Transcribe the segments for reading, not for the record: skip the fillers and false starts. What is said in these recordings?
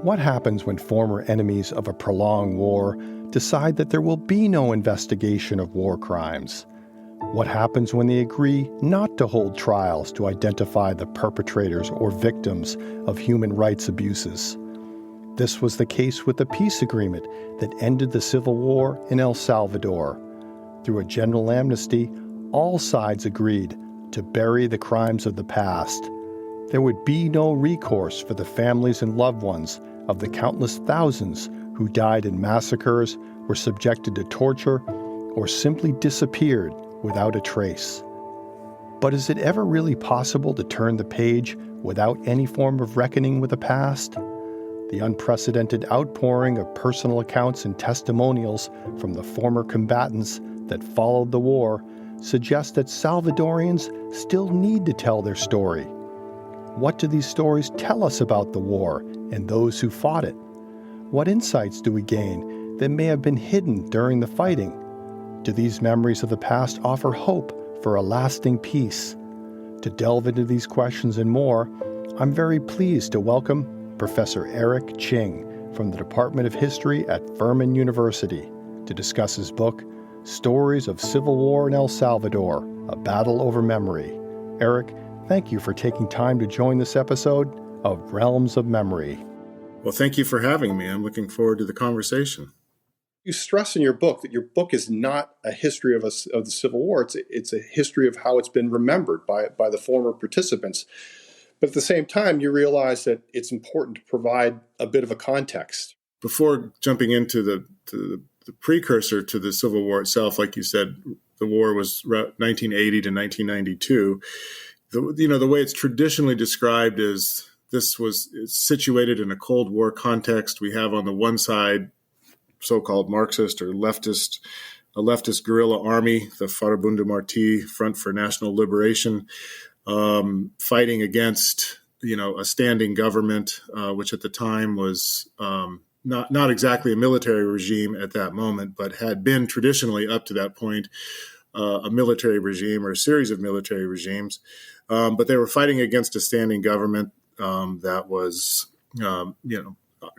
What happens when former enemies of a prolonged war decide that there will be no investigation of war crimes? What happens when they agree not to hold trials to identify the perpetrators or victims of human rights abuses? This was the case with the peace agreement that ended the civil war in El Salvador. Through a general amnesty, all sides agreed to bury the crimes of the past. There would be no recourse for the families and loved ones of the countless thousands who died in massacres, were subjected to torture, or simply disappeared without a trace. But is it ever really possible to turn the page without any form of reckoning with the past? The unprecedented outpouring of personal accounts and testimonials from the former combatants that followed the war suggests that Salvadorians still need to tell their story. What do these stories tell us about the war and those who fought it? What insights do we gain that may have been hidden during the fighting? Do these memories of the past offer hope for a lasting peace? To delve into these questions and more, I'm very pleased to welcome Professor Eric Ching from the Department of History at Furman University to discuss his book, Stories of Civil War in El Salvador, A Battle Over Memory. Eric, thank you for taking time to join this episode of Realms of Memory. Well, thank you for having me. I'm looking forward to the conversation. You stress in your book that your book is not a history of the Civil War. It's a history of how it's been remembered by the former participants. But at the same time, you realize that it's important to provide a bit of a context. Before jumping into the precursor to the Civil War itself, like you said, the war was 1980 to 1992. The way it's traditionally described is it's situated in a Cold War context. We have on the one side so-called Marxist or leftist, a leftist guerrilla army, the Farabundo Martí, Front for National Liberation, fighting against, a standing government, which at the time was not exactly a military regime at that moment, but had been traditionally up to that point a military regime or a series of military regimes. But they were fighting against a standing government that was,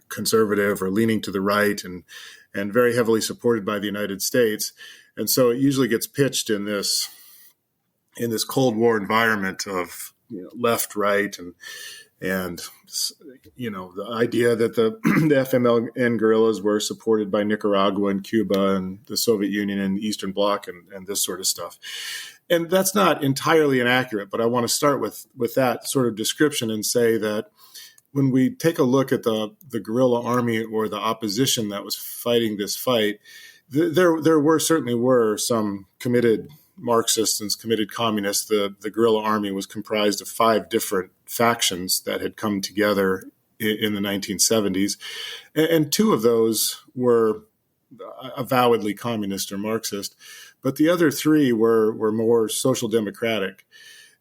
conservative or leaning to the right and very heavily supported by the United States. And so it usually gets pitched in this Cold War environment of left, right, and the idea that the FMLN guerrillas were supported by Nicaragua and Cuba and the Soviet Union and the Eastern Bloc and this sort of stuff. And that's not entirely inaccurate, but I want to start with that sort of description and say that when we take a look at the guerrilla army or the opposition that was fighting this fight, there certainly were some committed Marxists and committed communists. The guerrilla army was comprised of 5 different factions that had come together in the 1970s. And 2 of those were avowedly communist or Marxist, but the other 3 were more social democratic.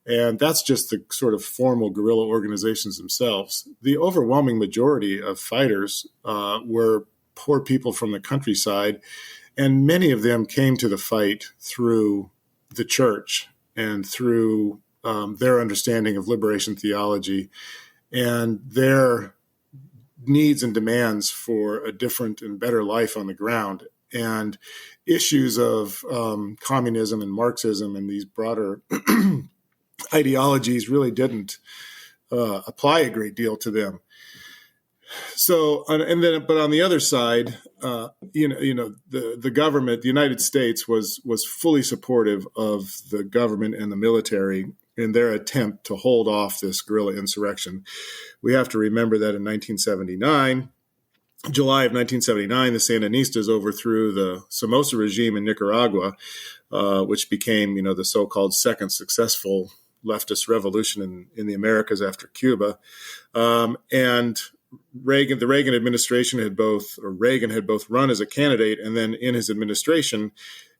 And that's just the sort of formal guerrilla organizations themselves. The overwhelming majority of fighters were poor people from the countryside, and many of them came to the fight through the church and through their understanding of liberation theology and their needs and demands for a different and better life on the ground. And issues of communism and Marxism and these broader ideologies really didn't apply a great deal to them. So, but on the other side, the government, the United States was fully supportive of the government and the military in their attempt to hold off this guerrilla insurrection. We have to remember that in July of 1979, the Sandinistas overthrew the Somoza regime in Nicaragua, which became, the so-called second successful leftist revolution in the Americas after Cuba. And the Reagan administration Reagan had both run as a candidate and then in his administration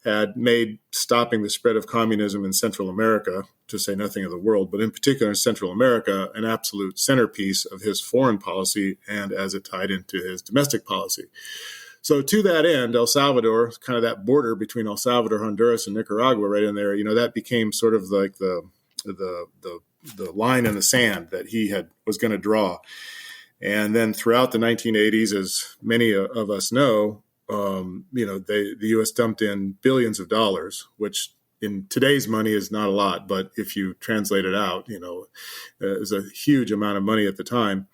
had made stopping the spread of communism in Central America, to say nothing of the world, but in particular in Central America, an absolute centerpiece of his foreign policy and as it tied into his domestic policy. So to that end, El Salvador, kind of that border between El Salvador, Honduras, and Nicaragua right in there, that became sort of like the line in the sand that he was going to draw. And then throughout the 1980s, as many of us know, the U.S. dumped in billions of dollars, which in today's money is not a lot, but if you translate it out, it was a huge amount of money at the time.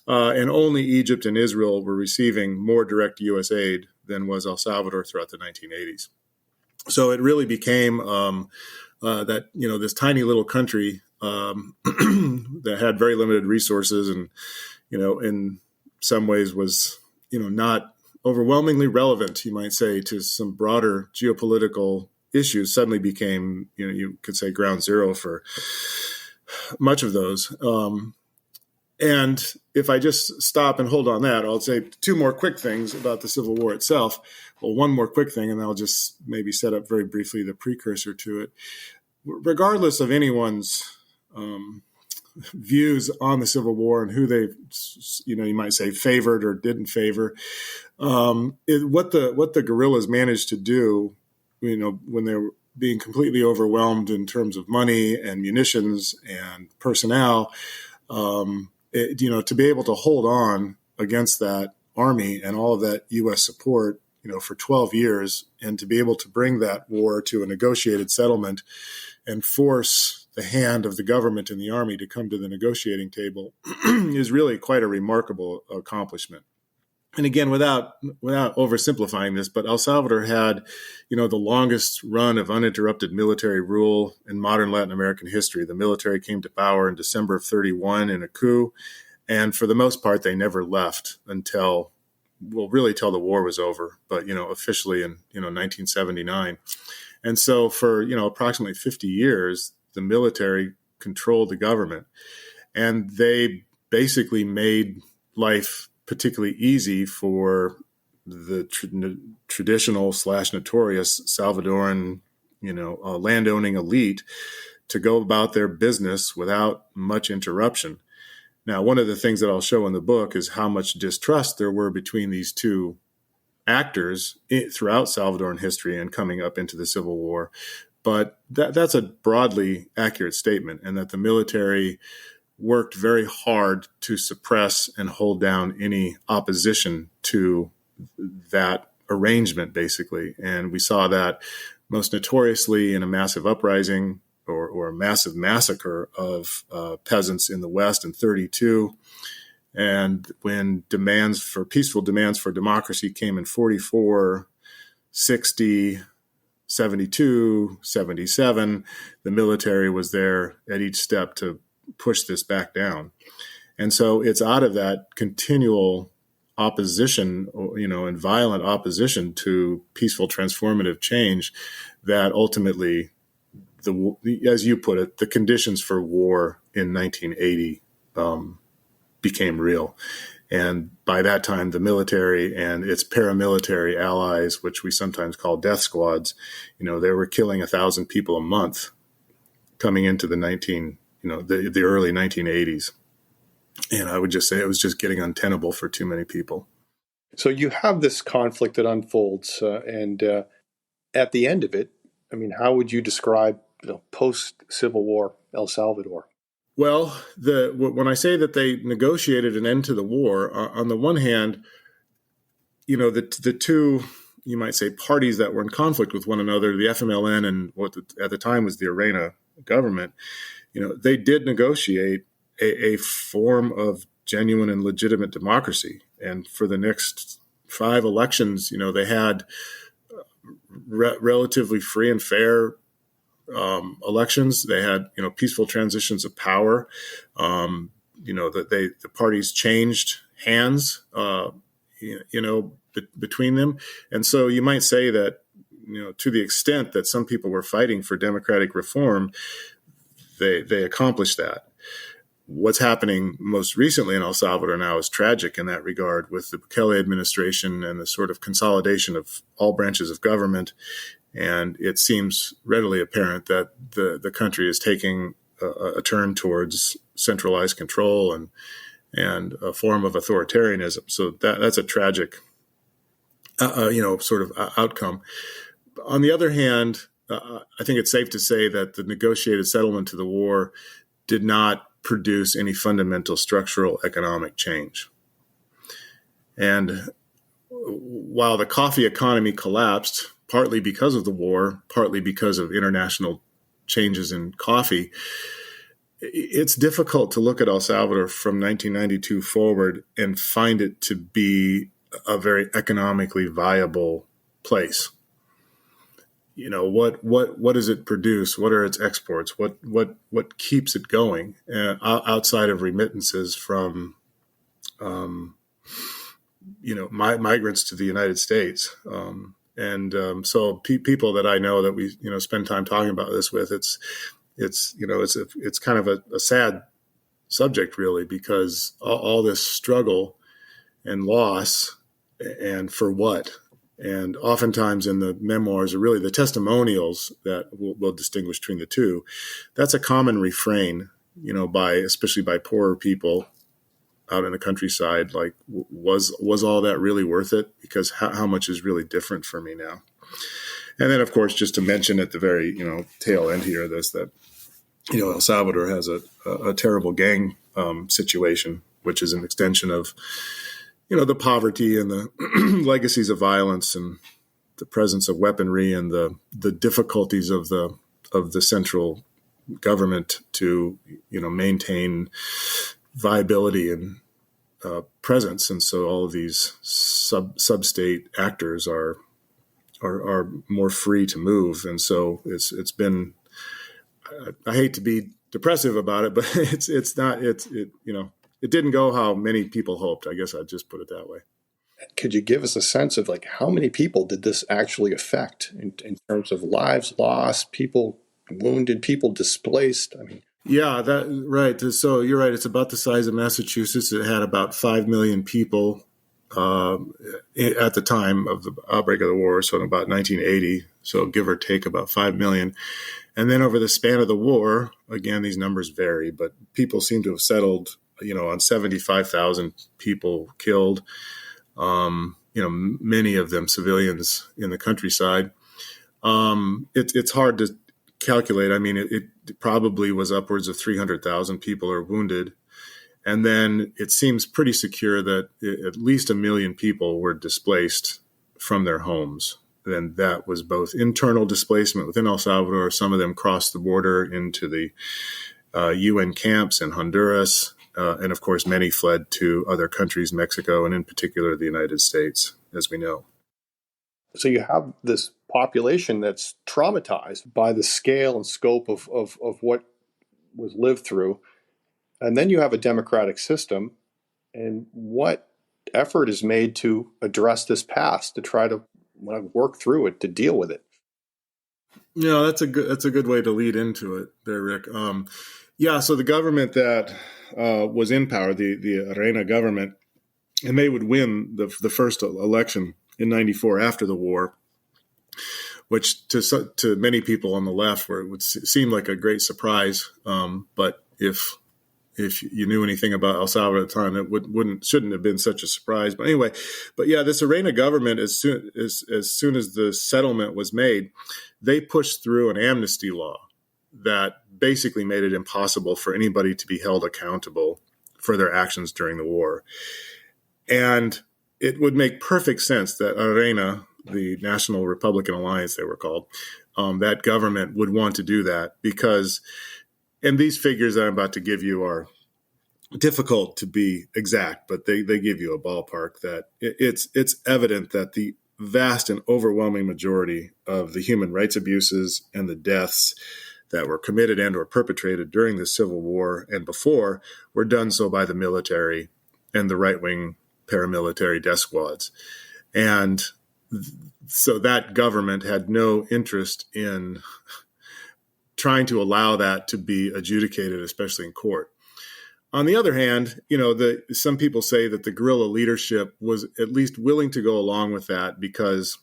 And only Egypt and Israel were receiving more direct U.S. aid than was El Salvador throughout the 1980s. So it really became this tiny little country that had very limited resources and, in some ways was, not overwhelmingly relevant, you might say, to some broader geopolitical issues, suddenly became, you could say, ground zero for much of those. And if I just stop and hold on that, I'll say two more quick things about the Civil War itself. Well, one more quick thing, and I'll just maybe set up very briefly the precursor to it. Regardless of anyone's views on the Civil War and who they, you might say, favored or didn't favor, what the guerrillas managed to do, when they were being completely overwhelmed in terms of money and munitions and personnel, to be able to hold on against that army and all of that U.S. support, for 12 years, and to be able to bring that war to a negotiated settlement and force the hand of the government and the army to come to the negotiating table is really quite a remarkable accomplishment. And again, without oversimplifying this, but El Salvador had, the longest run of uninterrupted military rule in modern Latin American history. The military came to power in December of 1931 in a coup, and for the most part, they never left until the war was over. But officially in 1979, and so for approximately 50 years, the military controlled the government, and they basically made life particularly easy for the traditional / notorious Salvadoran, landowning elite to go about their business without much interruption. Now, one of the things that I'll show in the book is how much distrust there were between these two actors throughout Salvadoran history and coming up into the Civil War. But that's a broadly accurate statement, and that the military worked very hard to suppress and hold down any opposition to that arrangement, basically. And we saw that most notoriously in a massive uprising or a massive massacre of peasants in the West in 1932. And when peaceful demands for democracy came in 1944, 1960, 1972, 1977, the military was there at each step to push this back down. And so it's out of that continual opposition, and violent opposition to peaceful transformative change that ultimately, as you put it, the conditions for war in 1980 became real. And by that time, the military and its paramilitary allies, which we sometimes call death squads, they were killing 1,000 people a month coming into the early 1980s. And I would just say it was just getting untenable for too many people. So you have this conflict that unfolds, and at the end of it, how would you describe post-Civil War El Salvador? Well, when I say that they negotiated an end to the war, on the one hand, the two, you might say, parties that were in conflict with one another, the FMLN and what at the time was the Arena government, they did negotiate a form of genuine and legitimate democracy. And for the next 5 elections, they had relatively free and fair elections. They had, peaceful transitions of power. The parties changed hands, between them. And so you might say that, to the extent that some people were fighting for democratic reform, they accomplished that. What's happening most recently in El Salvador now is tragic in that regard, with the Bukele administration and the sort of consolidation of all branches of government. And it seems readily apparent that the country is taking a turn towards centralized control and a form of authoritarianism. So that's a tragic, sort of outcome. On the other hand, I think it's safe to say that the negotiated settlement to the war did not produce any fundamental structural economic change. And while the coffee economy collapsed, partly because of the war, partly because of international changes in coffee, it's difficult to look at El Salvador from 1992 forward and find it to be a very economically viable place. You know, what does it produce? What are its exports? What keeps it going outside of remittances from migrants to the United States? So people that I know that we spend time talking about this with, it's kind of a sad subject, really, because all this struggle and loss, and for what? And oftentimes in the memoirs, or really the testimonials that will distinguish between the two, that's a common refrain, especially by poorer people out in the countryside, like, was all that really worth it? Because how much is really different for me now? And then, of course, just to mention at the very tail end here, that El Salvador has a terrible gang situation, which is an extension of the poverty and the legacies of violence and the presence of weaponry and the difficulties of the central government to maintain viability and presence. And so all of these sub-state actors are more free to move. And so it's been, I hate to be depressive about it, but it didn't go how many people hoped. I guess I'd just put it that way. Could you give us a sense of how many people did this actually affect in terms of lives lost, people wounded, people displaced? I mean, yeah, right. So you're right. It's about the size of Massachusetts. It had about 5 million people at the time of the outbreak of the war, so in about 1980. So give or take about 5 million. And then over the span of the war, again, these numbers vary, but people seem to have settled, on 75,000 people killed. Many of them civilians in the countryside. It's hard to calculate. I mean, it probably was upwards of 300,000 people are wounded. And then it seems pretty secure that at least 1 million people were displaced from their homes. And that was both internal displacement within El Salvador. Some of them crossed the border into the UN camps in Honduras. And of course, many fled to other countries, Mexico, and in particular, the United States, as we know. So you have this population that's traumatized by the scale and scope of what was lived through. And then you have a democratic system. And what effort is made to address this past, to try to work through it, to deal with it? That's a good way to lead into it there, Rick. So the government that was in power, the Arena government, and they would win the first election in 94 after the war, which to many people on the left it would seem like a great surprise. But if you knew anything about El Salvador at the time, it shouldn't have been such a surprise. But anyway, this Arena government, as soon as the settlement was made, they pushed through an amnesty law that basically made it impossible for anybody to be held accountable for their actions during the war. And it would make perfect sense that Arena, the National Republican Alliance, they were called, that government would want to do that because, and these figures that I'm about to give you are difficult to be exact, but they give you a ballpark that it's evident that the vast and overwhelming majority of the human rights abuses and the deaths that were committed and or perpetrated during the Civil War and before were done so by the military and the right-wing paramilitary death squads. And so that government had no interest in trying to allow that to be adjudicated, especially in court. On the other hand, some people say that the guerrilla leadership was at least willing to go along with that because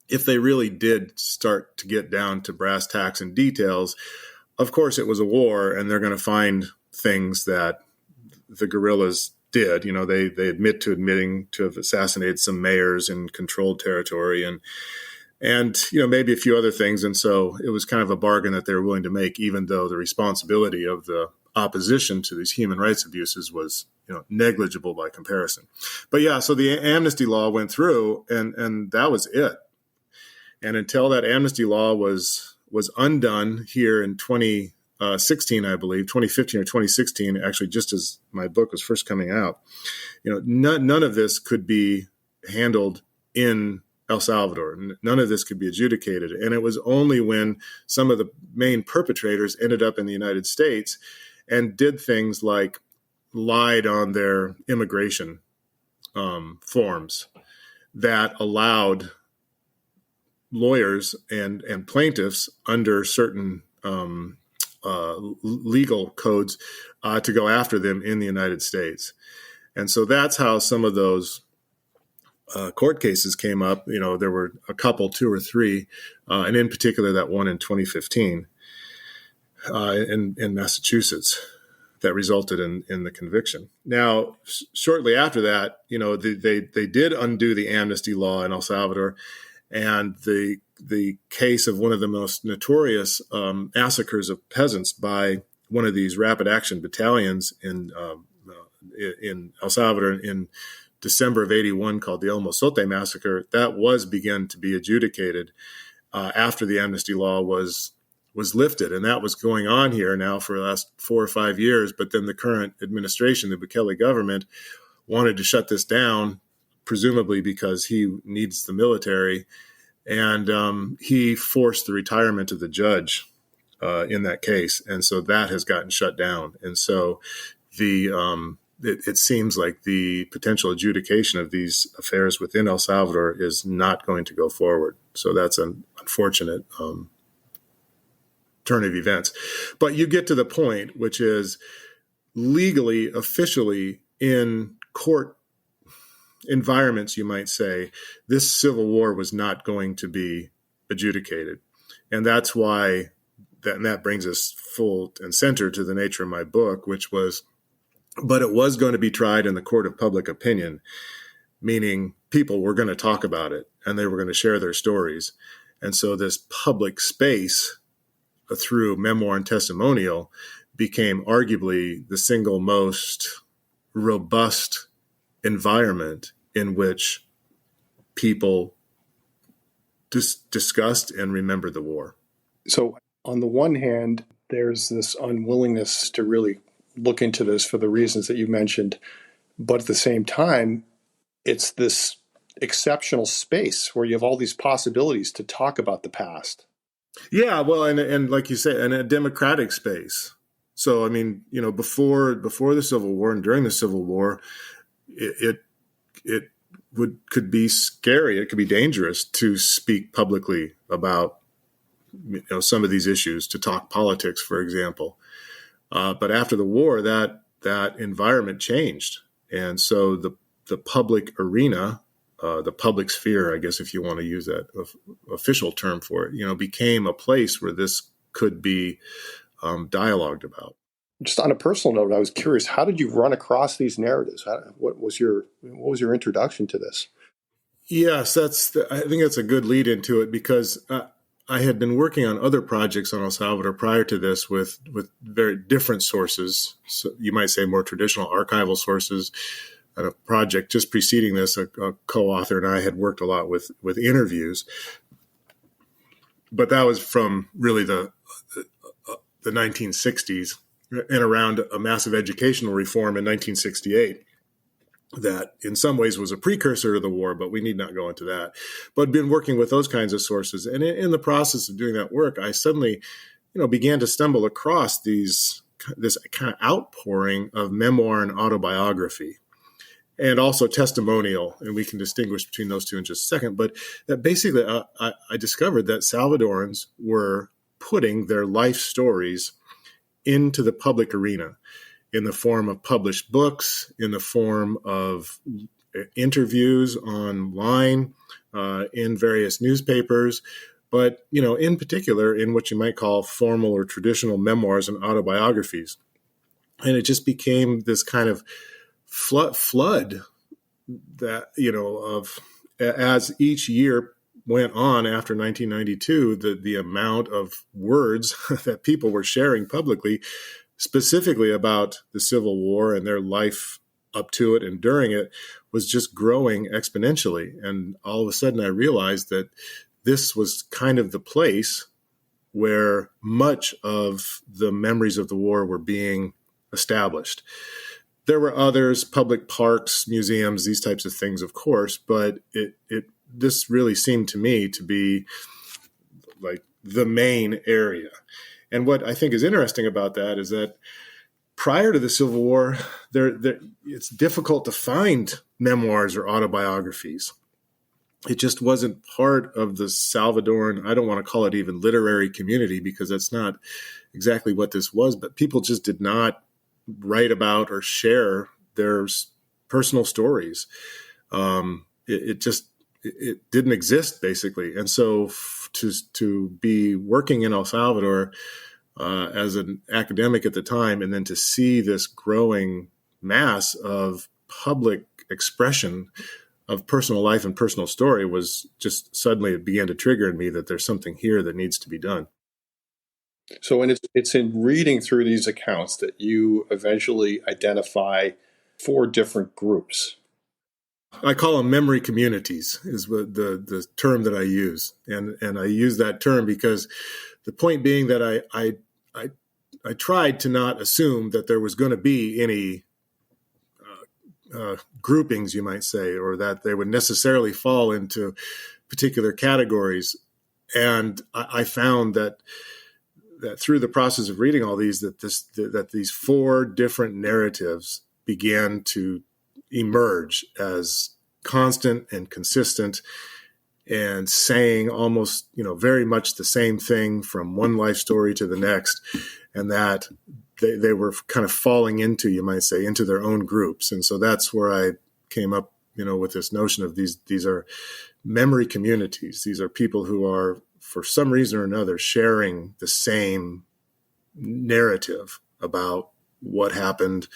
if they really did start to get down to brass tacks and details, of course it was a war and they're going to find things that the guerrillas did. They admitting to have assassinated some mayors in controlled territory and maybe a few other things. And so it was kind of a bargain that they were willing to make, even though the responsibility of the opposition to these human rights abuses was, negligible by comparison. But yeah, so the amnesty law went through, and that was it. And until that amnesty law was undone here in 2016, I believe, 2015 or 2016, actually, just as my book was first coming out, none of this could be handled in El Salvador. None of this could be adjudicated. And it was only when some of the main perpetrators ended up in the United States and did things like lied on their immigration forms that allowed lawyers and plaintiffs under certain legal codes to go after them in the United States. And so that's how some of those court cases came up. There were a couple, 2 or 3, and in particular that one in 2015 in Massachusetts that resulted in the conviction. Now, shortly after that, they did undo the amnesty law in El Salvador, and the case of one of the most notorious massacres of peasants by one of these rapid action battalions in El Salvador in December of 81, called the El Mozote massacre, that was begun to be adjudicated after the amnesty law was lifted. And that was going on here now for the last 4 or 5 years. But then the current administration, the Bukele government, wanted to shut this down, presumably because he needs the military. And he forced the retirement of the judge in that case. And so that has gotten shut down. And so it seems like the potential adjudication of these affairs within El Salvador is not going to go forward. So that's an unfortunate turn of events. But you get to the point, which is legally, officially, in court environments, you might say, this civil war was not going to be adjudicated. And that's why, that brings us full and center to the nature of my book, which was, but it was going to be tried in the court of public opinion, meaning people were going to talk about it and they were going to share their stories. And so this public space through memoir and testimonial became arguably the single most robust environment in which people discussed and remembered the war. So on the one hand, there's this unwillingness to really look into this for the reasons that you mentioned. But at the same time, it's this exceptional space where you have all these possibilities to talk about the past. Yeah, well, and like you say, in a democratic space. So, I mean, before the Civil War and during the Civil War, it could be scary. It could be dangerous to speak publicly about some of these issues, to talk politics, for example. But after the war, that environment changed, and so the public arena, the public sphere, I guess, if you want to use that official term for it, became a place where this could be dialogued about. Just on a personal note, I was curious, how did you run across these narratives? What was your introduction to this? Yes, I think that's a good lead into it, because I had been working on other projects on El Salvador prior to this with very different sources. So you might say more traditional archival sources. And a project just preceding this, a co-author and I had worked a lot with interviews. But that was from really the 1960s and around a massive educational reform in 1968 that in some ways was a precursor to the war, but we need not go into that. But been working with those kinds of sources. And in the process of doing that work, I suddenly, began to stumble across this kind of outpouring of memoir and autobiography, and also testimonial. And we can distinguish between those two in just a second. But that basically, I discovered that Salvadorans were putting their life stories into the public arena in the form of published books, in the form of interviews online, in various newspapers, but, in particular, in what you might call formal or traditional memoirs and autobiographies. And it just became this kind of flood that, of as each year went on after 1992, the amount of words that people were sharing publicly specifically about the Civil War and their life up to it and during it, was just growing exponentially. And all of a sudden I realized that this was kind of the place where much of the memories of the war were being established. There were others, public parks, museums, these types of things, of course, but this really seemed to me to be like the main area. And what I think is interesting about that is that prior to the Civil War, it's difficult to find memoirs or autobiographies. It just wasn't part of the Salvadoran, I don't want to call it even literary community, because that's not exactly what this was, but people just did not write about or share their personal stories. It didn't exist, basically. And so to be working in El Salvador as an academic at the time, and then to see this growing mass of public expression of personal life and personal story, was just suddenly, it began to trigger in me that there's something here that needs to be done. So when it's in reading through these accounts that you eventually identify 4 different groups. I call them memory communities, is what the term that I use. And I use that term because the point being that I tried to not assume that there was going to be any groupings, you might say, or that they would necessarily fall into particular categories. And I found that through the process of reading all these, that these 4 different narratives began to emerge as constant and consistent, and saying almost, very much the same thing from one life story to the next, and that they were kind of falling into, you might say, into their own groups. And so that's where I came up, with this notion of these are memory communities. These are people who are, for some reason or another, sharing the same narrative about what happened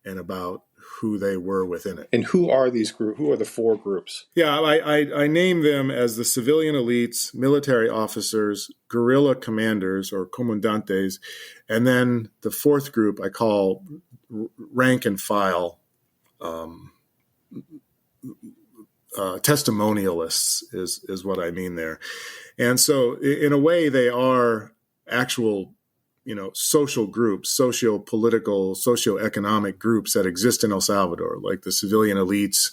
and about who they were within it. And who are these groups? Who are the 4 groups? Yeah, I name them as the civilian elites, military officers, guerrilla commanders or comandantes, and then the 4th group I call rank and file testimonialists is what I mean there. And so in a way they are actual, social groups, socio-political, socio-economic groups that exist in El Salvador, like the civilian elites.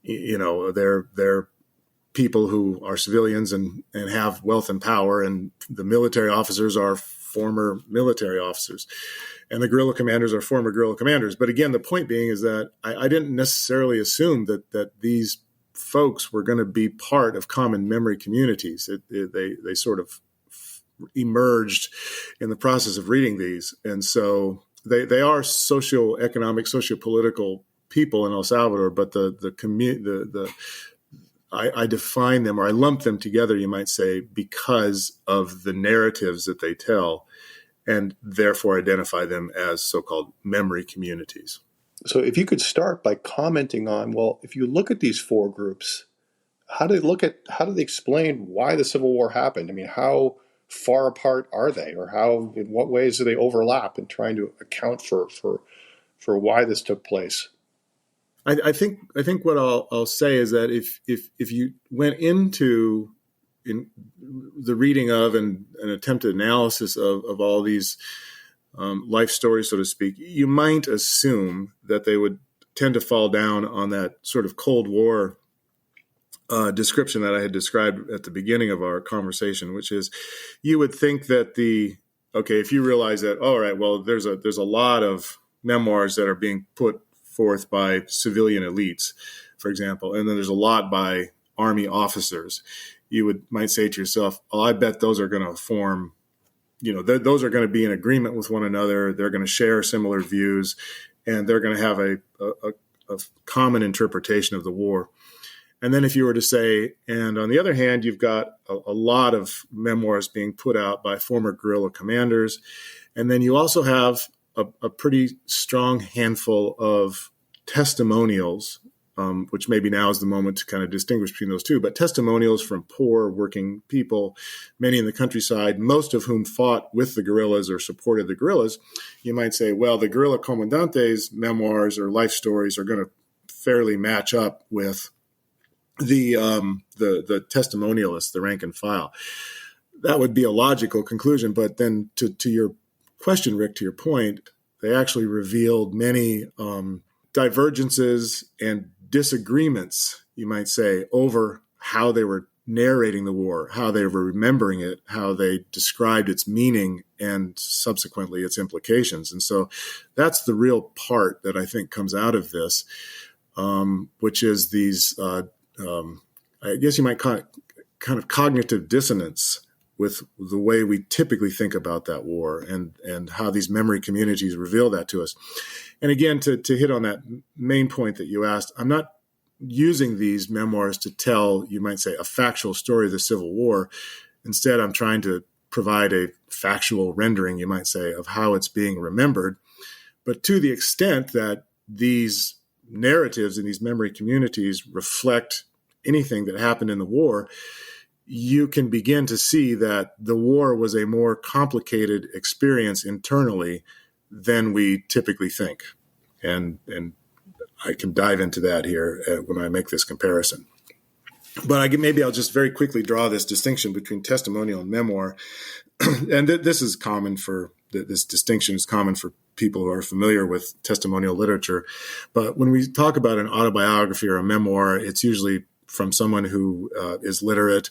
They're people who are civilians and have wealth and power, and the military officers are former military officers, and the guerrilla commanders are former guerrilla commanders. But again, the point being is that I didn't necessarily assume that these folks were going to be part of common memory communities. They sort of emerged in the process of reading these. And so they are socio-economic, socio-political people in El Salvador, but I define them, or I lump them together, you might say, because of the narratives that they tell, and therefore identify them as so-called memory communities. So if you could start by commenting on, well, if you look at these 4 groups, how do they explain why the Civil War happened? I mean, how far apart are they, or in what ways do they overlap in trying to account for why this took place? I think what I'll say is that if you went into the reading of and an attempted analysis of all these life stories, so to speak, you might assume that they would tend to fall down on that sort of Cold War description that I had described at the beginning of our conversation, which is, you would think that if you realize that, all right, well, there's a lot of memoirs that are being put forth by civilian elites, for example, and then there's a lot by Army officers. You might say to yourself, oh, I bet those are going to form, those are going to be in agreement with one another. They're going to share similar views, and they're going to have a common interpretation of the war. And then if you were to say, and on the other hand, you've got a lot of memoirs being put out by former guerrilla commanders, and then you also have a pretty strong handful of testimonials which maybe now is the moment to kind of distinguish between those two, but testimonials from poor working people, many in the countryside, most of whom fought with the guerrillas or supported the guerrillas. You might say, well, the guerrilla comandante's memoirs or life stories are going to fairly match up with the testimonialists, the rank and file. That would be a logical conclusion. But then to your question, Rick, to your point, they actually revealed many divergences and disagreements, you might say, over how they were narrating the war, how they were remembering it, how they described its meaning and subsequently its implications. And so that's the real part that I think comes out of this, which is these, I guess you might kind of cognitive dissonance with the way we typically think about that war and how these memory communities reveal that to us. And again, to hit on that main point that you asked, I'm not using these memoirs to tell, you might say, a factual story of the Civil War. Instead, I'm trying to provide a factual rendering, you might say, of how it's being remembered. But to the extent that these narratives in these memory communities reflect anything that happened in the war, you can begin to see that the war was a more complicated experience internally than we typically think. And I can dive into that here when I make this comparison. But maybe I'll just very quickly draw this distinction between testimonial and memoir. And this is common this distinction is common for people who are familiar with testimonial literature. But when we talk about an autobiography or a memoir, it's usually from someone who is literate,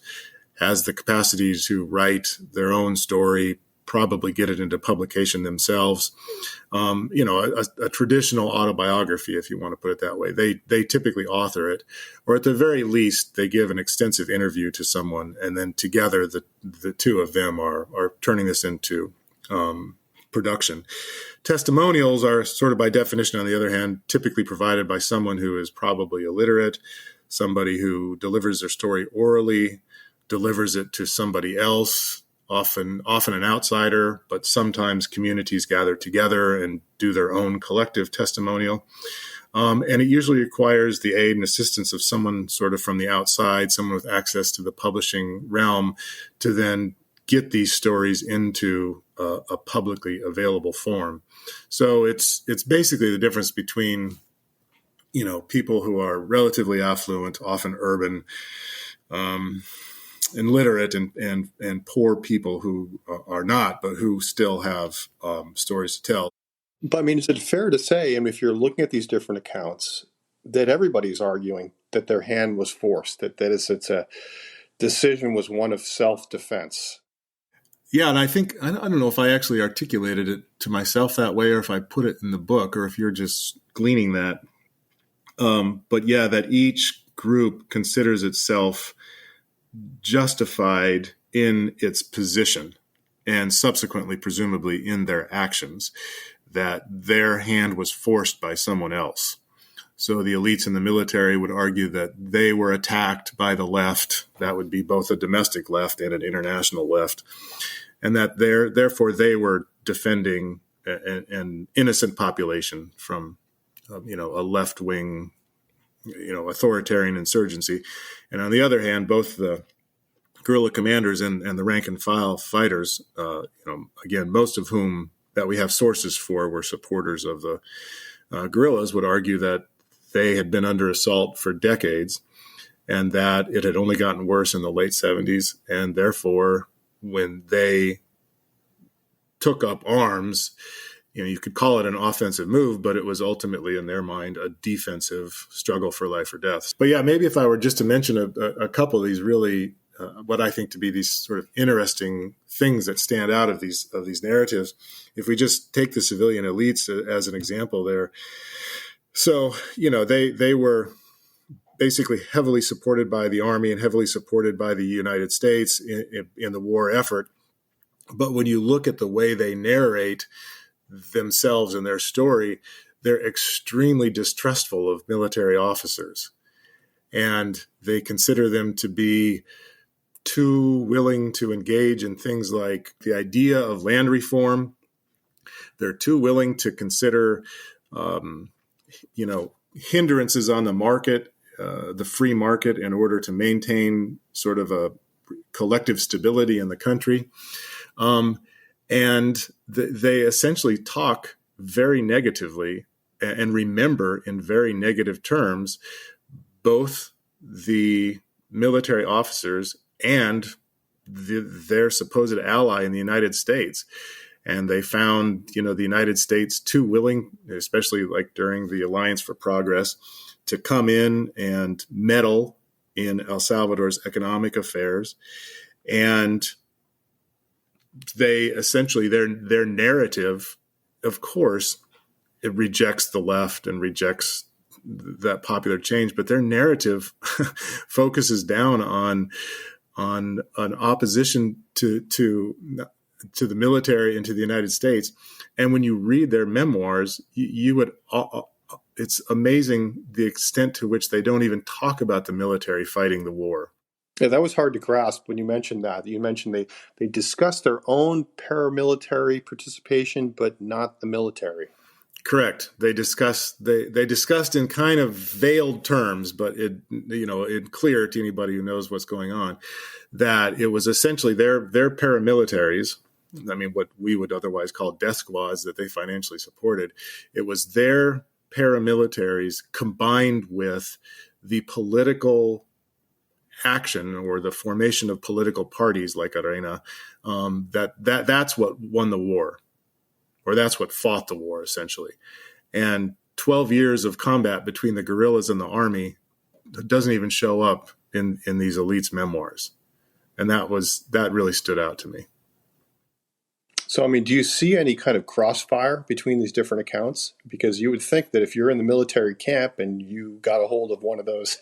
has the capacity to write their own story, probably get it into publication themselves. A traditional autobiography, if you want to put it that way, they typically author it, or at the very least, they give an extensive interview to someone, and then together the two of them are turning this into production. Testimonials are sort of by definition, on the other hand, typically provided by someone who is probably illiterate, somebody who delivers their story orally, delivers it to somebody else, often an outsider, but sometimes communities gather together and do their own collective testimonial. And it usually requires the aid and assistance of someone sort of from the outside, someone with access to the publishing realm, to then get these stories into a publicly available form. So it's basically the difference between, people who are relatively affluent, often urban, and literate, and poor people who are not, but who still have stories to tell. But I mean, is it fair to say, if you're looking at these different accounts, that everybody's arguing that their hand was forced, that it's a decision was one of self-defense? Yeah, and I think, I don't know if I actually articulated it to myself that way, or if I put it in the book, or if you're just gleaning that. But yeah, that each group considers itself justified in its position, and subsequently, presumably, in their actions, that their hand was forced by someone else. So the elites in the military would argue that they were attacked by the left. That would be both a domestic left and an international left. And that therefore they were defending an innocent population from, a left-wing, authoritarian insurgency. And on the other hand, both the guerrilla commanders and the rank and file fighters, again, most of whom that we have sources for were supporters of the guerrillas, would argue that they had been under assault for decades and that it had only gotten worse in the late 70s. And therefore, when they took up arms, you could call it an offensive move, but it was ultimately, in their mind, a defensive struggle for life or death. But yeah, maybe if I were just to mention a couple of these really, what I think to be these sort of interesting things that stand out of these narratives, if we just take the civilian elites as an example there. So, they were basically heavily supported by the Army and heavily supported by the United States in the war effort. But when you look at the way they narrate themselves and their story, they're extremely distrustful of military officers. And they consider them to be too willing to engage in things like the idea of land reform. They're too willing to consider, hindrances on the market, the free market, in order to maintain sort of a collective stability in the country. And they essentially talk very negatively and remember in very negative terms both the military officers and their supposed ally in the United States. And they found, the United States too willing, especially like during the Alliance for Progress, to come in and meddle in El Salvador's economic affairs. And they essentially, their narrative, of course, it rejects the left and rejects that popular change, but their narrative focuses down on an opposition to the military and to the United States. And when you read their memoirs, you would, it's amazing the extent to which they don't even talk about the military fighting the war. Yeah, that was hard to grasp when you mentioned that. You mentioned they discussed their own paramilitary participation, but not the military. Correct. They discussed in kind of veiled terms, but it clear to anybody who knows what's going on, that it was essentially their paramilitaries. I mean, what we would otherwise call death squads that they financially supported. It was their paramilitaries combined with the political action or the formation of political parties like Arena, that's what won the war, or that's what fought the war essentially. And 12 years of combat between the guerrillas and the army doesn't even show up in these elites' memoirs. And that really stood out to me. So, I mean, do you see any kind of crossfire between these different accounts? Because you would think that if you're in the military camp and you got a hold of one of those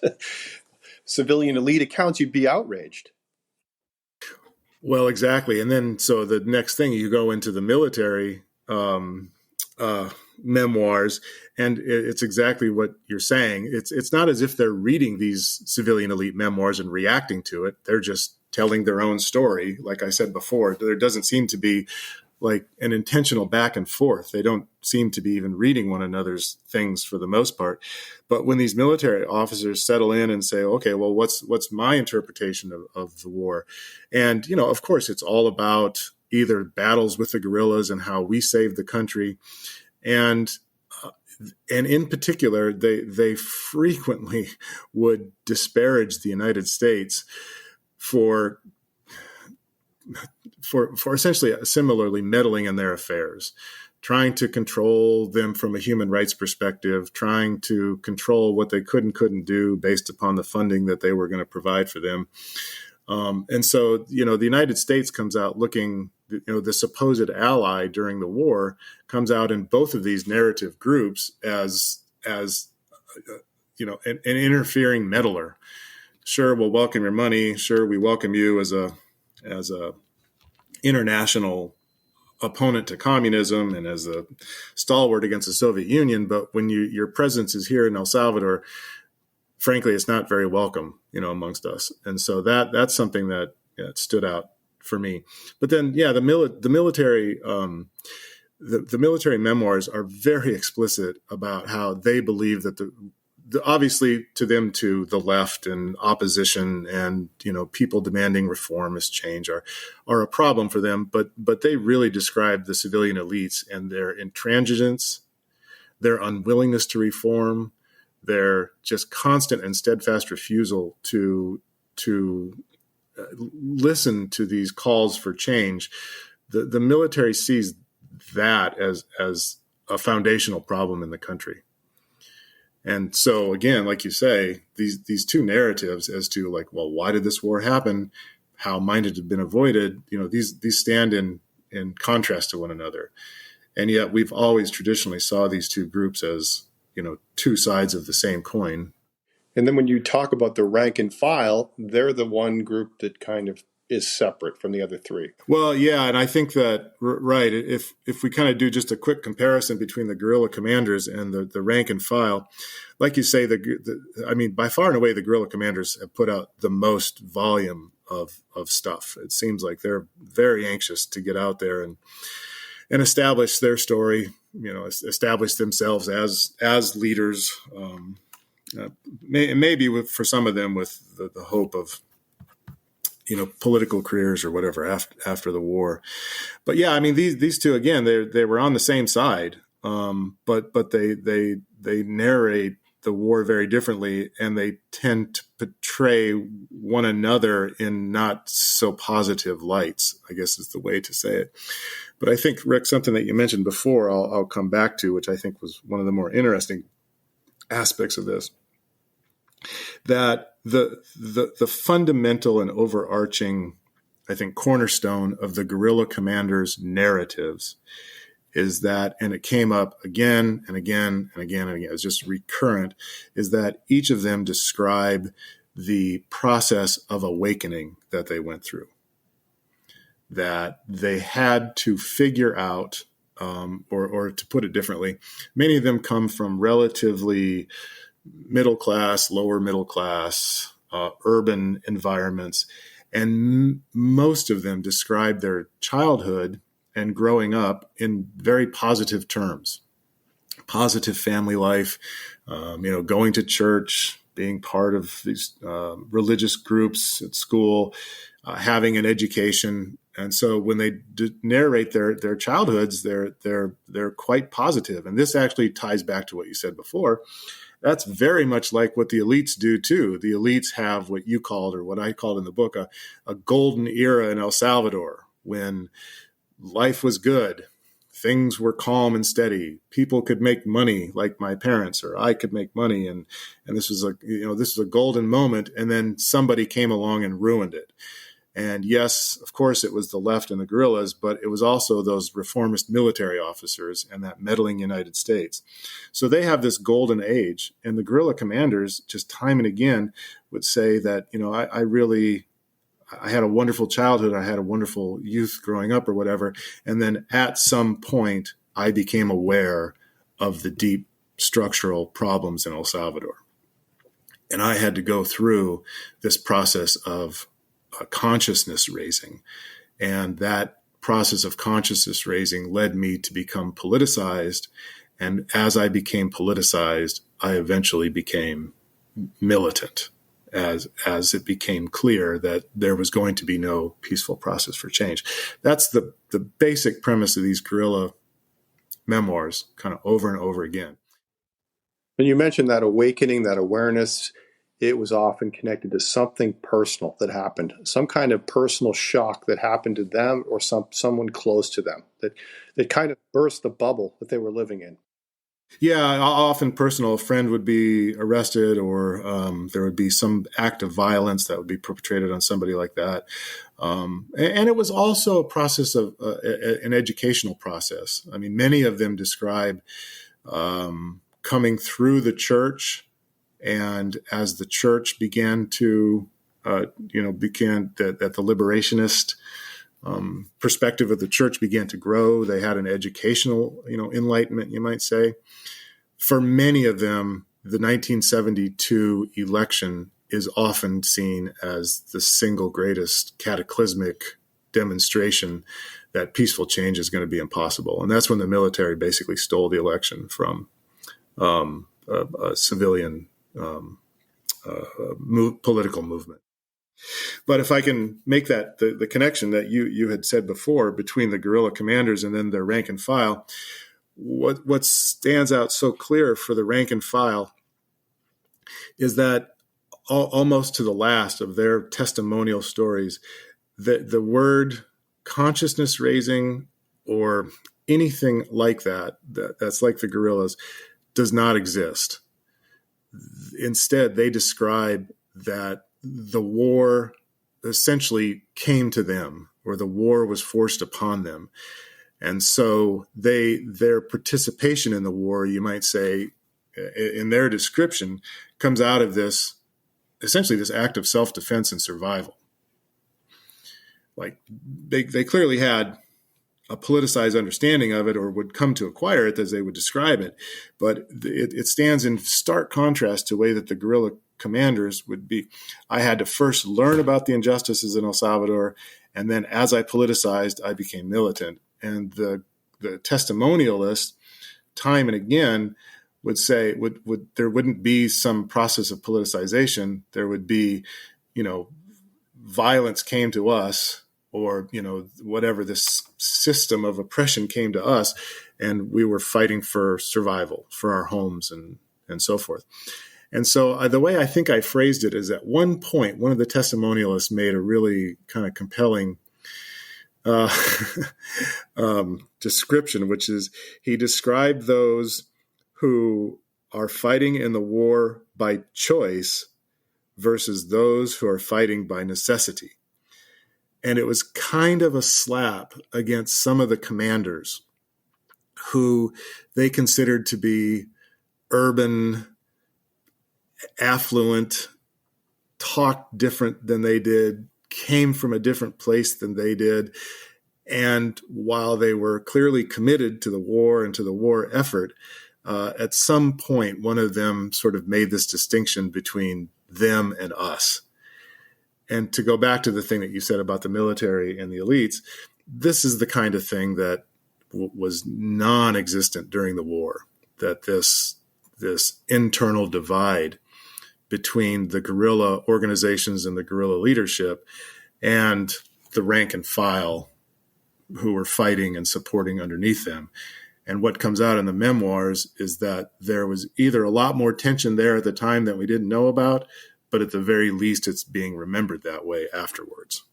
civilian elite accounts, you'd be outraged. Well, exactly. And then, so the next thing, you go into the military memoirs, and it's exactly what you're saying. It's not as if they're reading these civilian elite memoirs and reacting to it. They're just telling their own story. Like I said before, there doesn't seem to be like an intentional back and forth. They don't seem to be even reading one another's things for the most part. But when these military officers settle in and say, okay, well, what's my interpretation of the war? And, of course, it's all about either battles with the guerrillas and how we saved the country. And in particular, they frequently would disparage the United States for essentially similarly meddling in their affairs, trying to control them from a human rights perspective, trying to control what they couldn't do based upon the funding that they were going to provide for them. And so, the United States comes out looking, the supposed ally during the war comes out in both of these narrative groups as an interfering meddler. Sure, we'll welcome your money. Sure, we welcome you as a international opponent to communism and as a stalwart against the Soviet Union. But when your presence is here in El Salvador, frankly, it's not very welcome, amongst us. And so that's something that stood out for me. But then, the military memoirs are very explicit about how they believe that obviously to them, to the left and opposition and, people demanding reformist change are a problem for them. But they really describe the civilian elites and their intransigence, their unwillingness to reform, their just constant and steadfast refusal to listen to these calls for change. The military sees that as a foundational problem in the country. And so, again, like you say, these two narratives as to like, well, why did this war happen? How might it have been avoided? These stand in contrast to one another. And yet we've always traditionally saw these two groups as, two sides of the same coin. And then when you talk about the rank and file, they're the one group that kind of is separate from the other three. Well, yeah, and I think that, right, if we kind of do just a quick comparison between the guerrilla commanders and the rank and file, like you say, by far and away, the guerrilla commanders have put out the most volume of stuff. It seems like they're very anxious to get out there and establish their story establish themselves as leaders. Maybe for some of them with the hope of political careers or whatever after the war. But yeah, I mean these two again, they were on the same side, but they narrate the war very differently, and they tend to portray one another in not so positive lights, I guess is the way to say it. But I think, Rick, something that you mentioned before, I'll come back to, which I think was one of the more interesting aspects of this, that the fundamental and overarching, I think, cornerstone of the guerrilla commanders' narratives is that, and it came up again and again and again and again, it's just recurrent, is that each of them describe the process of awakening that they went through, that they had to figure out, or to put it differently, many of them come from relatively middle class, lower middle class, urban environments, and most of them describe their childhood and growing up in very positive terms. Positive family life, going to church, being part of these religious groups at school, having an education. And so when they narrate their childhoods, they're quite positive. And this actually ties back to what you said before. That's very much like what the elites do too. The elites have what you called, or what I called in the book, a golden era in El Salvador, when life was good, things were calm and steady, people could make money like my parents, or I could make money, and this was a golden moment, and then somebody came along and ruined it. And yes, of course, it was the left and the guerrillas, but it was also those reformist military officers and that meddling United States. So they have this golden age, and the guerrilla commanders just time and again would say that, I had a wonderful childhood, I had a wonderful youth growing up or whatever, and then at some point I became aware of the deep structural problems in El Salvador. And I had to go through this process of consciousness raising. And that process of consciousness raising led me to become politicized. And as I became politicized, I eventually became militant, as it became clear that there was going to be no peaceful process for change. That's the basic premise of these guerrilla memoirs, kind of over and over again. When you mentioned that awakening, that awareness, it was often connected to something personal that happened, some kind of personal shock that happened to them or someone close to them that kind of burst the bubble that they were living in. Yeah, often personal. A friend would be arrested, or there would be some act of violence that would be perpetrated on somebody like that. And it was also a process of an educational process. I mean, many of them describe coming through the church, and as the church began to, that the liberationist perspective of the church began to grow, they had an educational, enlightenment, you might say. For many of them, the 1972 election is often seen as the single greatest cataclysmic demonstration that peaceful change is going to be impossible. And that's when the military basically stole the election from a civilian political movement. But if I can make that the connection that you had said before between the guerrilla commanders and then their rank and file, what stands out so clear for the rank and file is that almost to the last of their testimonial stories, the word consciousness raising or anything like that's like the guerrillas does not exist. Instead, they describe that the war essentially came to them, or the war was forced upon them. And so their participation in the war, you might say, in their description, comes out of this, essentially this act of self-defense and survival. Like they clearly had a politicized understanding of it, or would come to acquire it as they would describe it. But it stands in stark contrast to the way that the guerrilla commanders would be. I had to first learn about the injustices in El Salvador, and then as I politicized, I became militant. And the testimonialists time and again would say would there wouldn't be some process of politicization. There would be, violence came to us, or whatever this system of oppression came to us, and we were fighting for survival, for our homes, and so forth. And so the way I think I phrased it is, at one point, one of the testimonialists made a really kind of compelling description, which is, he described those who are fighting in the war by choice versus those who are fighting by necessity. And it was kind of a slap against some of the commanders who they considered to be urban, affluent, talked different than they did, came from a different place than they did. And while they were clearly committed to the war and to the war effort, at some point, one of them sort of made this distinction between them and us. And to go back to the thing that you said about the military and the elites, this is the kind of thing that was non-existent during the war, that this internal divide between the guerrilla organizations and the guerrilla leadership and the rank and file who were fighting and supporting underneath them. And what comes out in the memoirs is that there was either a lot more tension there at the time that we didn't know about, but at the very least, it's being remembered that way afterwards.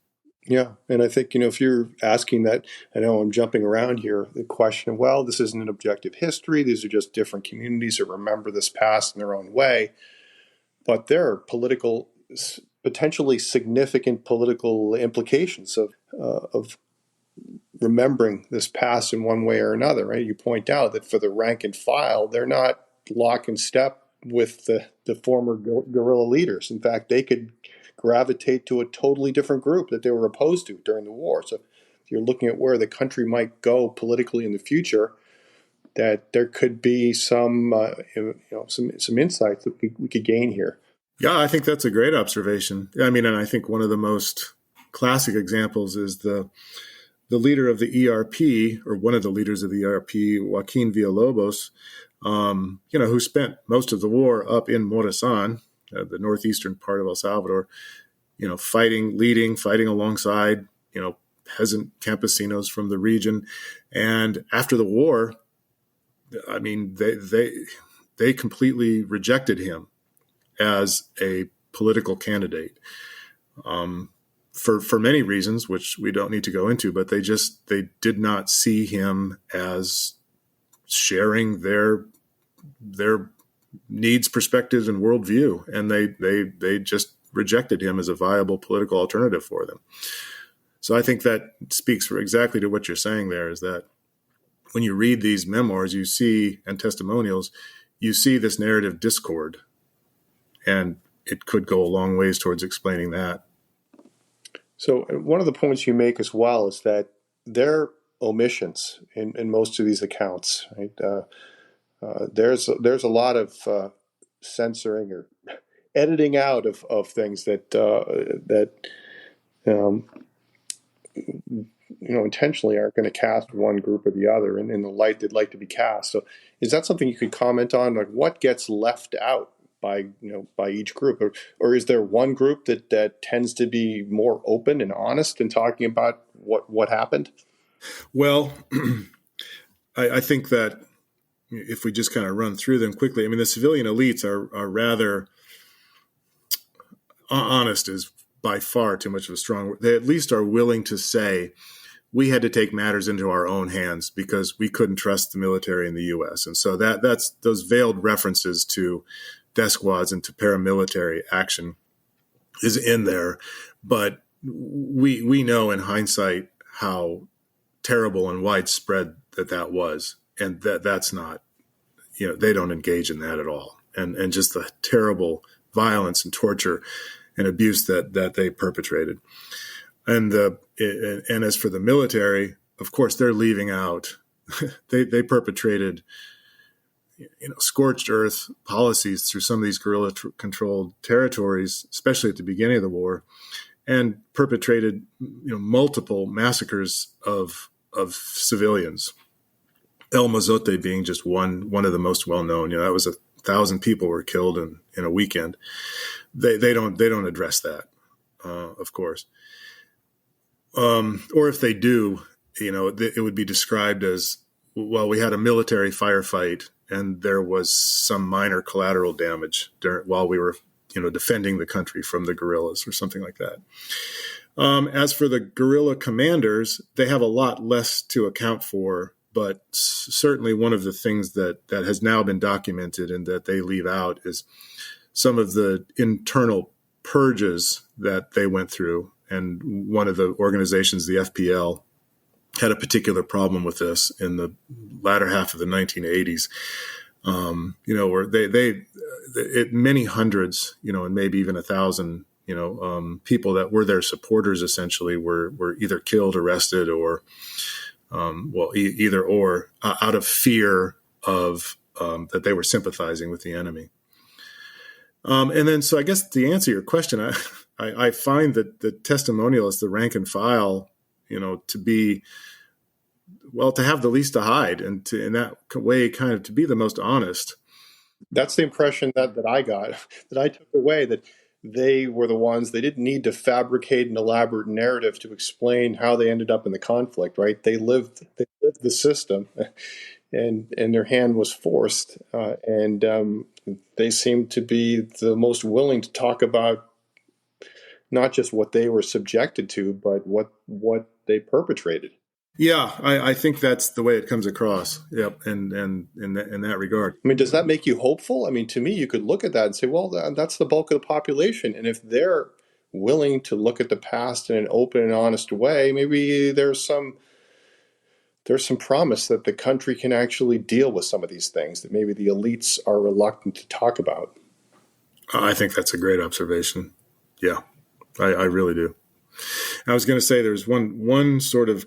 Yeah. And I think, if you're asking that, I know I'm jumping around here, the question of, well, this isn't an objective history. These are just different communities that remember this past in their own way. But there are potentially significant political implications of remembering this past in one way or another, right? You point out that for the rank and file, they're not lock and step with the former guerrilla leaders. In fact, they could gravitate to a totally different group that they were opposed to during the war. So if you're looking at where the country might go politically in the future, that there could be some insights that we could gain here. Yeah, I think that's a great observation. I mean, and I think one of the most classic examples is the leader of the ERP, or one of the leaders of the ERP, Joaquin Villalobos, who spent most of the war up in Morazan, the northeastern part of El Salvador, fighting alongside, peasant campesinos from the region. And after the war, I mean, they completely rejected him as a political candidate. For many reasons, which we don't need to go into, but they did not see him as sharing their needs, perspectives, and worldview, and they just rejected him as a viable political alternative for them. So I think that speaks for exactly to what you're saying there, is that when you read these memoirs, and testimonials, you see this narrative discord, and it could go a long ways towards explaining that. So one of the points you make as well is that there are omissions in most of these accounts. Right? There's a lot of censoring or editing out of things that intentionally aren't going to cast one group or the other in the light they'd like to be cast. So is that something you could comment on? Like, what gets left out by each group, or is there one group that tends to be more open and honest in talking about what happened? Well, I think that if we just kind of run through them quickly, I mean, the civilian elites are rather honest, is by far too much of a strong word. They at least are willing to say, we had to take matters into our own hands because we couldn't trust the military in the U.S. And so that's those veiled references to death squads and to paramilitary action is in there. But we know in hindsight how terrible and widespread that was. And that's not, they don't engage in that at all. And just the terrible violence and torture and abuse that they perpetrated. And as for the military, of course, they're leaving out, they perpetrated scorched earth policies through some of these guerrilla-controlled territories, especially at the beginning of the war, and perpetrated multiple massacres of civilians. El Mozote being just one of the most well known. That was 1,000 people were killed in a weekend. They don't address that, of course. Or if they do, it would be described as, well, we had a military firefight and there was some minor collateral damage while we were, defending the country from the guerrillas or something like that. As for the guerrilla commanders, they have a lot less to account for, but certainly one of the things that has now been documented and that they leave out is some of the internal purges that they went through. And one of the organizations, the FPL, had a particular problem with this in the latter half of the 1980s. Where many hundreds, and maybe even 1,000, people that were their supporters essentially were either killed, arrested, or, either or, out of fear of that they were sympathizing with the enemy. And then, so I guess to answer your question, I find that the testimonialists, the rank and file, to be, to have the least to hide, and to, in that way, kind of to be the most honest. That's the impression that I got, that I took away, that they were the ones, they didn't need to fabricate an elaborate narrative to explain how they ended up in the conflict, right? They lived the system, and their hand was forced, and they seemed to be the most willing to talk about not just what they were subjected to, but what they perpetrated. Yeah, I think that's the way it comes across. Yep, and in that regard. I mean, does that make you hopeful? I mean, to me, you could look at that and say, well, that's the bulk of the population, and if they're willing to look at the past in an open and honest way, maybe there's some promise that the country can actually deal with some of these things that maybe the elites are reluctant to talk about. I think that's a great observation. Yeah, I really do. I was going to say there's one sort of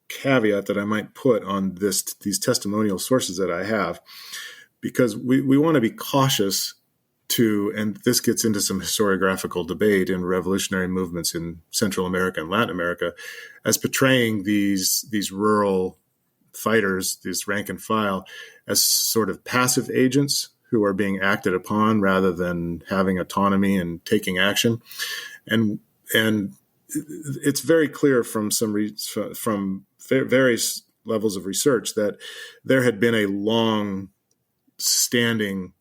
caveat that I might put on these testimonial sources that I have, because we want to be cautious and this gets into some historiographical debate in revolutionary movements in Central America and Latin America, as portraying these rural fighters, this rank and file, as sort of passive agents who are being acted upon rather than having autonomy and taking action. And it's very clear from from various levels of research that there had been a long-standing,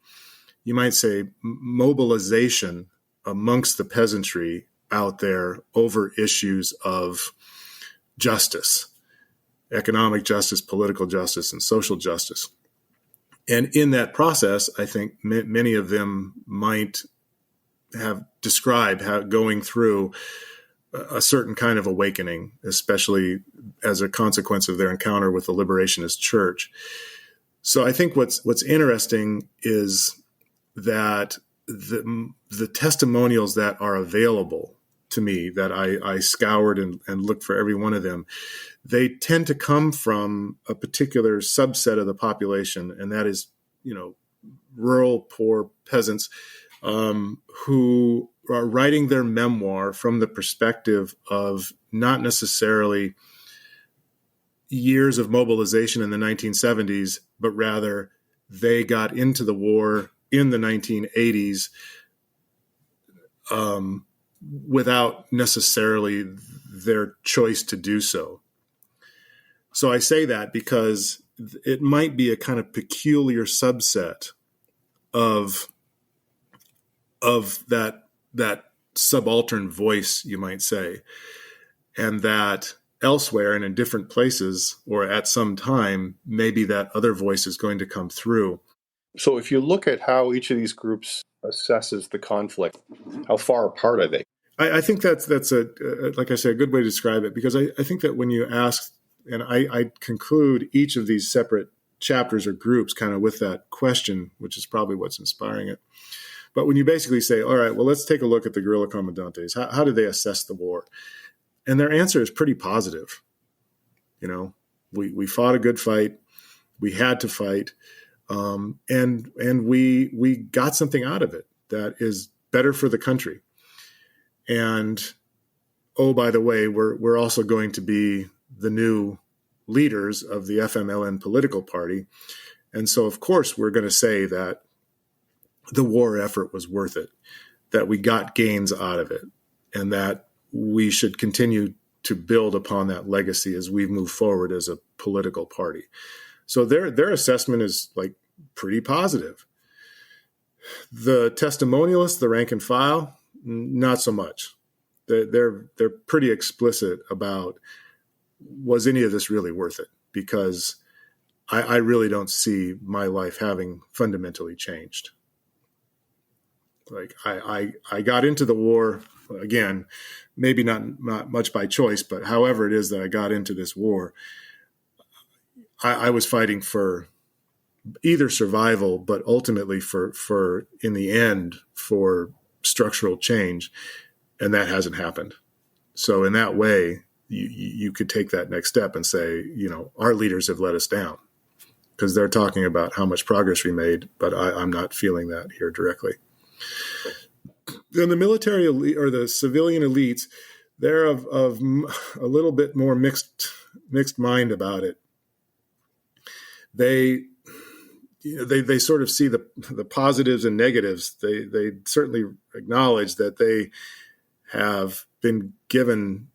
you might say, mobilization amongst the peasantry out there over issues of justice, economic justice, political justice, and social justice. And in that process, I think many of them might have described how going through a certain kind of awakening, especially as a consequence of their encounter with the Liberationist Church. So I think what's interesting is that the testimonials that are available to me, that I scoured and looked for every one of them, they tend to come from a particular subset of the population, and that is, rural, poor peasants who are writing their memoir from the perspective of not necessarily years of mobilization in the 1970s, but rather they got into the war in the 1980s without necessarily their choice to do so. So I say that because it might be a kind of peculiar subset of that subaltern voice, you might say, and that elsewhere and in different places or at some time, maybe that other voice is going to come through. So if you look at how each of these groups assesses the conflict, how far apart are they? I think that's like I said, a good way to describe it, because I think that when you ask, and I conclude each of these separate chapters or groups kind of with that question, which is probably what's inspiring it. But when you basically say, all right, well, let's take a look at the guerrilla comandantes. How did they assess the war? And their answer is pretty positive. We fought a good fight. We had to fight. And we got something out of it that is better for the country. And, oh, by the way, we're also going to be the new leaders of the FMLN political party. And so, of course, we're going to say that the war effort was worth it, that we got gains out of it, and that we should continue to build upon that legacy as we move forward as a political party. So their assessment is like pretty positive. The testimonialists, the rank and file, not so much. They're pretty explicit about, was any of this really worth it? Because I really don't see my life having fundamentally changed. Like I got into the war, again, maybe not much by choice, but however it is that I got into this war, I was fighting for either survival, but ultimately for in the end, for structural change. And that hasn't happened. So in that way, you could take that next step and say, our leaders have let us down, because they're talking about how much progress we made, but I'm not feeling that here directly. Then the military elite, or the civilian elites, they're of a little bit more mixed mind about it. They sort of see the positives and negatives. They certainly acknowledge that they have been given,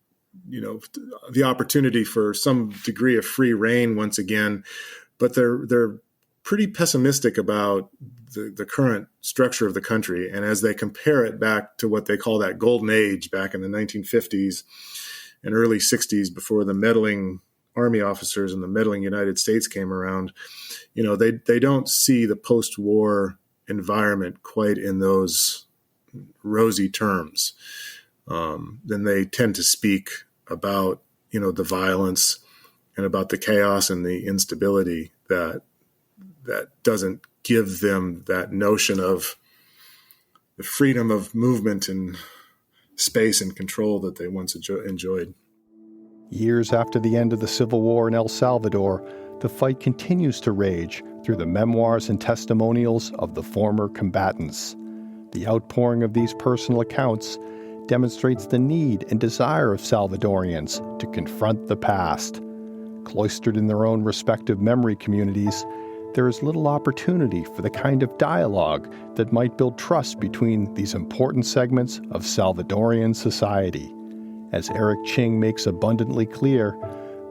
the opportunity for some degree of free reign once again, but they're pretty pessimistic about the current structure of the country. And as they compare it back to what they call that golden age back in the 1950s and early 60s, before the meddling Army officers and the meddling United States came around, they don't see the post-war environment quite in those rosy terms. Then they tend to speak about, the violence and about the chaos and the instability that doesn't give them that notion of the freedom of movement and space and control that they once enjoyed. Years after the end of the Civil War in El Salvador, the fight continues to rage through the memoirs and testimonials of the former combatants. The outpouring of these personal accounts demonstrates the need and desire of Salvadorians to confront the past. Cloistered in their own respective memory communities, there is little opportunity for the kind of dialogue that might build trust between these important segments of Salvadorian society. As Eric Ching makes abundantly clear,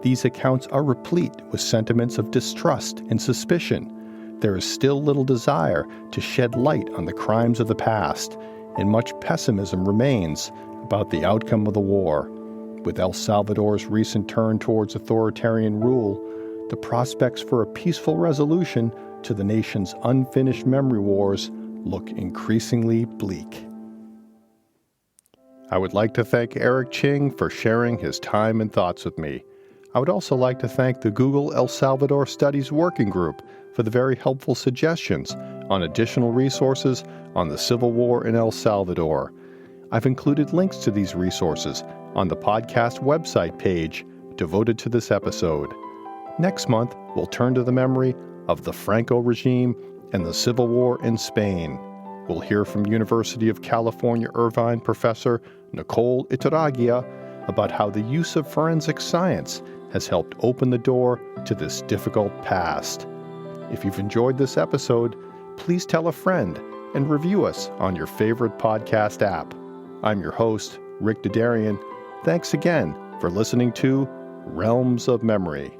these accounts are replete with sentiments of distrust and suspicion. There is still little desire to shed light on the crimes of the past, and much pessimism remains about the outcome of the war. With El Salvador's recent turn towards authoritarian rule, the prospects for a peaceful resolution to the nation's unfinished memory wars look increasingly bleak. I would like to thank Eric Ching for sharing his time and thoughts with me. I would also like to thank the Google El Salvador Studies Working Group for the very helpful suggestions on additional resources on the Civil War in El Salvador. I've included links to these resources on the podcast website page devoted to this episode. Next month, we'll turn to the memory of the Franco regime and the Civil War in Spain. We'll hear from University of California Irvine professor Nicole Iturragia about how the use of forensic science has helped open the door to this difficult past. If you've enjoyed this episode, please tell a friend and review us on your favorite podcast app. I'm your host, Rick Dadarian. Thanks again for listening to Realms of Memory.